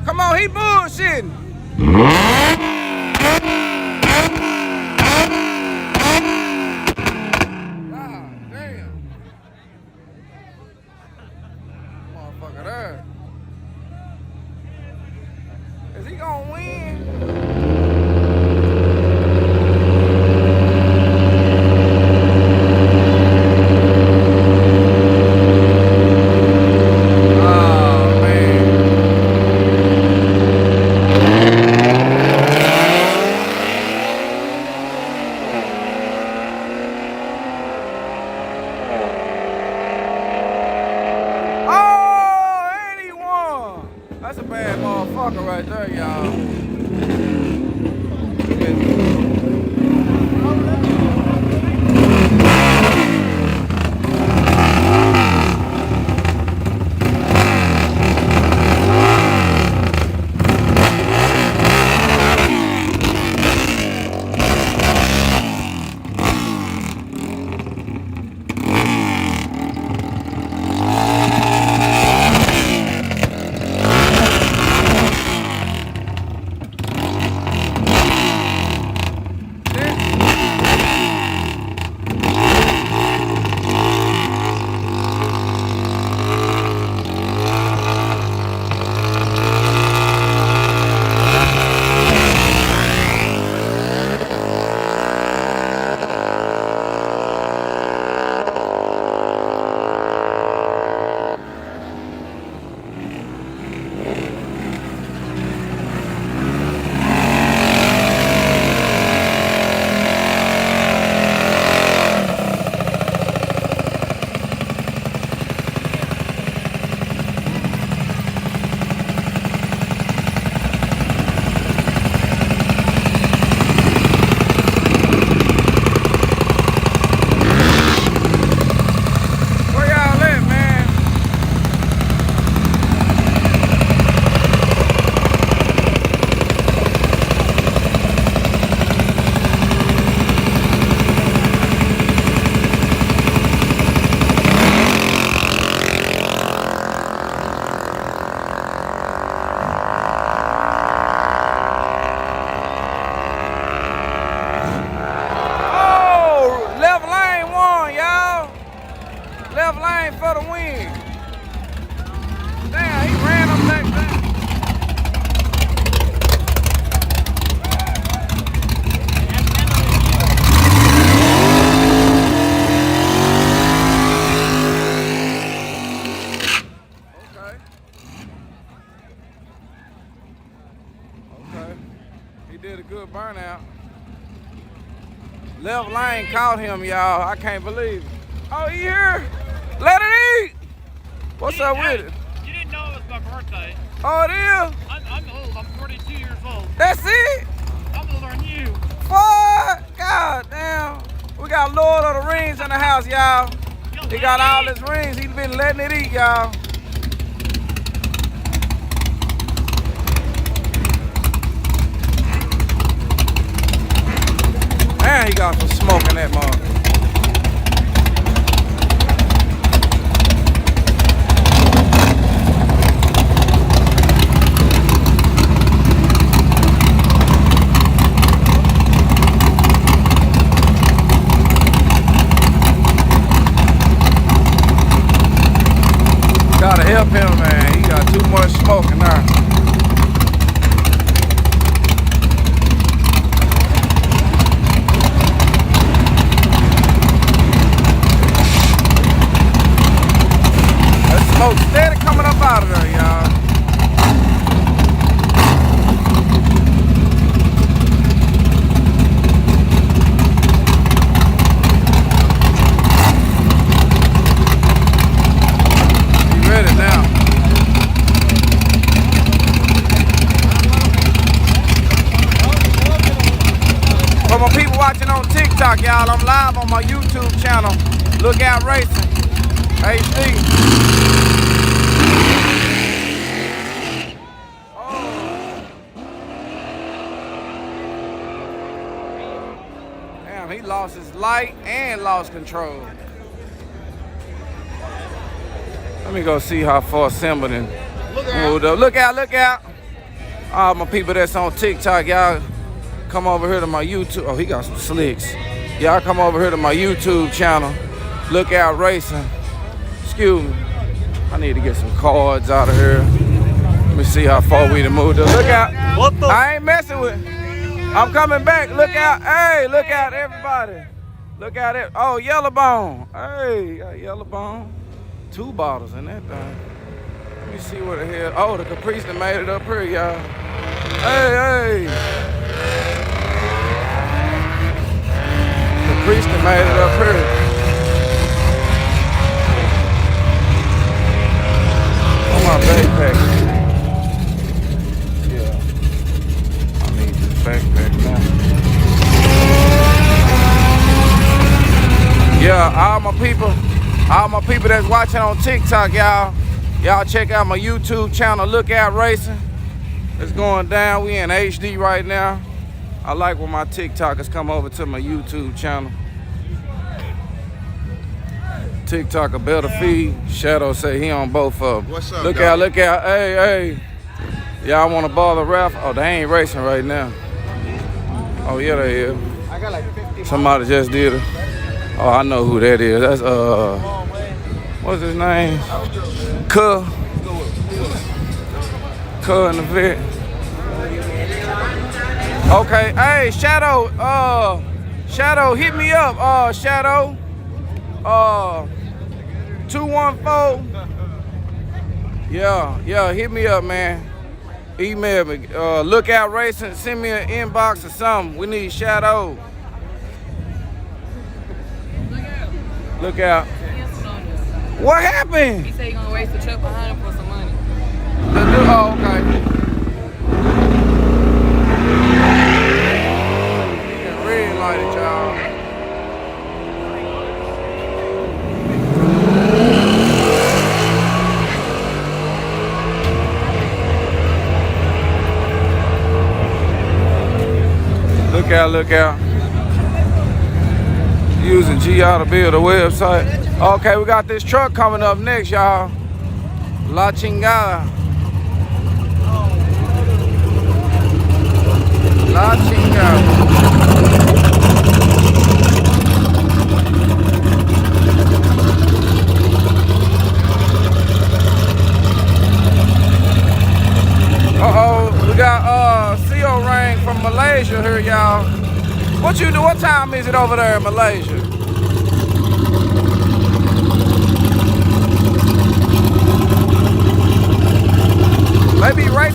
Come on, he bullshitting. God damn. Motherfucker there. Is he gonna win? That's a bad motherfucker right there, y'all. Left lane for the win. Damn, he ran him back there. Okay. He did a good burnout. Left lane caught him, y'all. I can't believe it. Oh, he here? Let it eat. What's up with it? You didn't know it was my birthday. Oh, it is? I'm old. I'm 42 years old. That's it? I'm older than you. What? God damn. We got Lord of the Rings in the house, y'all. He got all his rings. He's been letting it eat, y'all. Man, he got some smoke in that mug. Gotta help him, man. He got too much smoke in there. That smoke steady coming up out of there, y'all. For my people watching on TikTok, y'all, I'm live on my YouTube channel, Lookout Racing, HD. Oh. Damn, he lost his light and lost control. Let me go see how far Simba moved up. Look out, look out. All my people that's on TikTok, y'all come over here to my YouTube. Oh, he got some slicks. Y'all come over here to my YouTube channel. Look Out Racing. Excuse me. I need to get some cards out of here. Let me see how far we done moved. Look out. What the? I ain't messing with. I'm coming back. Look out. Hey, look out, everybody. Look out it. Oh, Yellow Bone. Hey, got Yellow Bone. 2 bottles in that thing. Let me see what the hell. Oh, the caprice that made it up here, y'all. Hey, hey. Caprice that made it up here. On my backpack. Yeah. I need this backpack now. Yeah, all my people that's watching on TikTok, y'all check out my YouTube channel, Look Out Racing. It's going down. We in HD right now. I like when my TikTokers come over to my YouTube channel. TikTok a better feed. Shadow say he on both of them. What's up, look dog? out, look out. Hey, hey. Y'all want to bother Ralph? Oh, they ain't racing right now. Oh, yeah, they is. I got like 50. Somebody just did it. Oh, I know who that is. That's, what's his name? Cuh in the vet. Okay, hey, Shadow, hit me up, Shadow. 214. Yeah, hit me up, man. Email me. Look Out Racing, send me an inbox or something. We need Shadow. Look out. What happened? He said he gonna race the truck behind him for some money. Oh, okay. He got red lighted, y'all. Look out, look out. Using GI to build a website. Okay, we got this truck coming up next, y'all. La Chingada. La Chingada. Uh-oh, we got CO Rain from Malaysia here, y'all. What you do? What time is it over there in Malaysia?